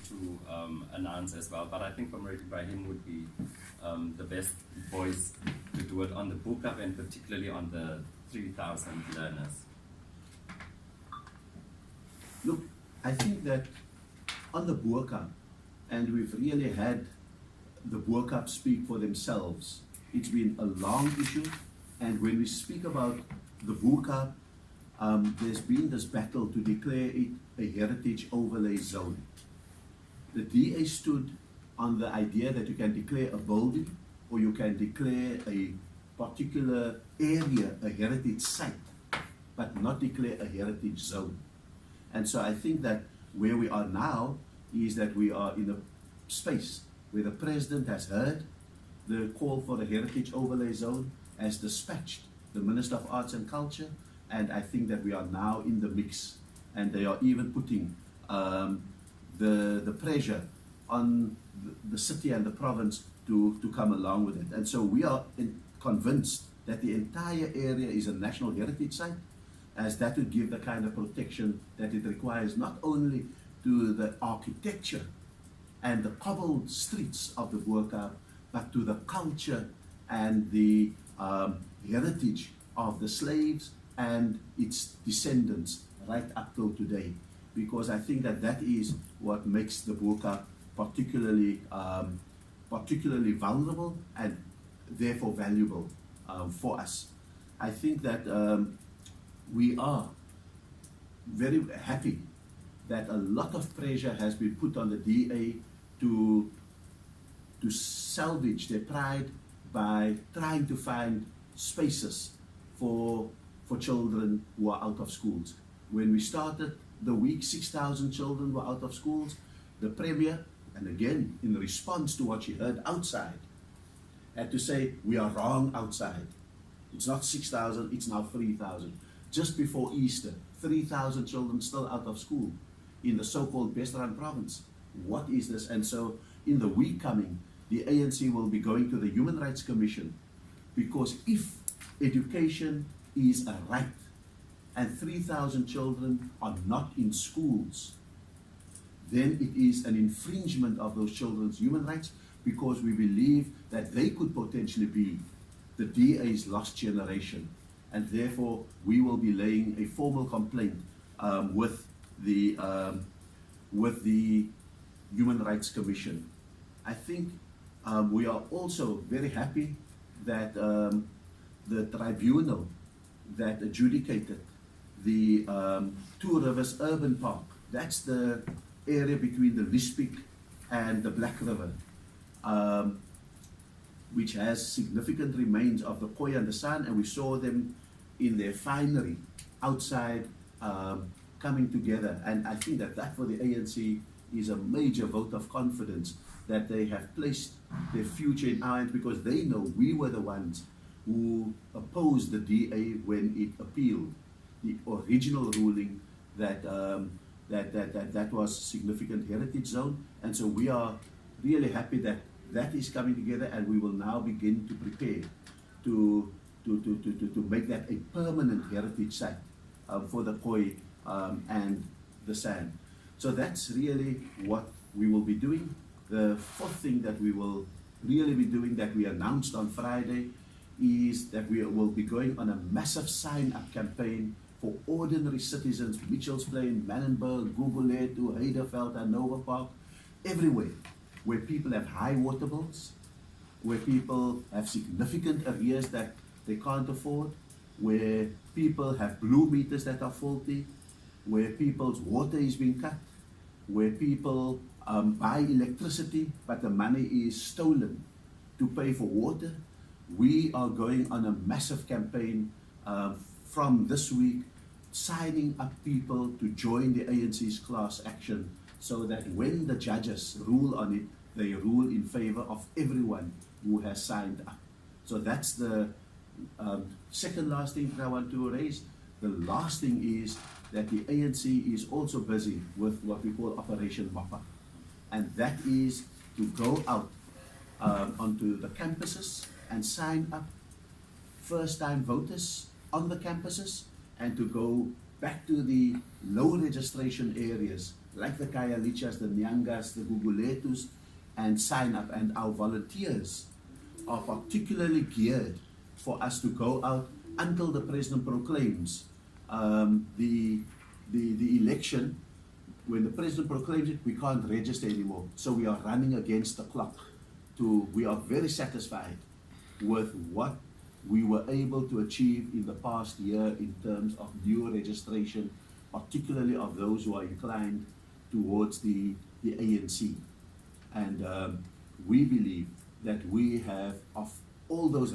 to announce as well, but I think Comrade Ibrahim would be the best voice to do it on the book up and particularly on the 3,000 learners. Look, I think that on the Boercup, and we've really had the Boercup speak for themselves. It's been a long issue, and when we speak about the Boercup, there's been this battle to declare it a heritage overlay zone. The DA stood on the idea that you can declare a building or you can declare a particular area a heritage site, but not declare a heritage zone. And so I think that where we are now is that we are in a space where the President has heard the call for a heritage overlay zone, has dispatched the Minister of Arts and Culture, and I think that we are now in the mix, and they are even putting the pressure on the city and the province to come along with it. And so we are convinced that the entire area is a national heritage site, as that would give the kind of protection that it requires, not only to the architecture and the cobbled streets of the Boercup, but to the culture and the heritage of the slaves and its descendants right up till today. Because I think that that is what makes the Boercup particularly vulnerable and therefore valuable for us. I think that we are very happy that a lot of pressure has been put on the DA to salvage their pride by trying to find spaces for children who are out of schools. When we started the week, 6,000 children were out of schools. The Premier, and again in response to what she heard outside, had to say, we are wrong outside. It's not 6,000, it's now 3,000. Just before Easter, 3,000 children still out of school in the so-called Western province. What is this? And so in the week coming, the ANC will be going to the Human Rights Commission, because if education is a right and 3,000 children are not in schools, then it is an infringement of those children's human rights, because we believe that they could potentially be the DA's lost generation. And therefore, we will be laying a formal complaint with the Human Rights Commission. I think we are also very happy that the tribunal that adjudicated the Two Rivers Urban Park, that's the area between the Lispik and the Black River, which has significant remains of the Khoi and the San, and we saw them in their finery outside coming together. And I think that that for the ANC is a major vote of confidence that they have placed their future in our hands, because they know we were the ones who opposed the DA when it appealed the original ruling that that was significant heritage zone. And so we are really happy that that is coming together, and we will now begin to prepare to make that a permanent heritage site for the Khoi and the San. So that's really what we will be doing. The fourth thing that we will really be doing, that we announced on Friday, is that we will be going on a massive sign-up campaign for ordinary citizens, Mitchells Plain, Manenberg, Guguletu, Heiderveld, and Nova Park, everywhere, where people have high water bills, where people have significant arrears that they can't afford, where people have blue meters that are faulty, where people's water is being cut, where people buy electricity, but the money is stolen to pay for water. We are going on a massive campaign from this week, signing up people to join the ANC's class action, so that when the judges rule on it, they rule in favor of everyone who has signed up. So that's the second last thing that I want to raise. The last thing is that the ANC is also busy with what we call Operation Mappa. And that is to go out onto the campuses and sign up first-time voters on the campuses, and to go back to the low registration areas like the Khayelitsha's, the Nyangas, the Guguletus, and sign up. And our volunteers are particularly geared for us to go out until the president proclaims the election. When the president proclaims it, we can't register anymore. So we are running against the clock. We are very satisfied with what we were able to achieve in the past year in terms of new registration, particularly of those who are inclined towards the ANC. And we believe that we have, of all those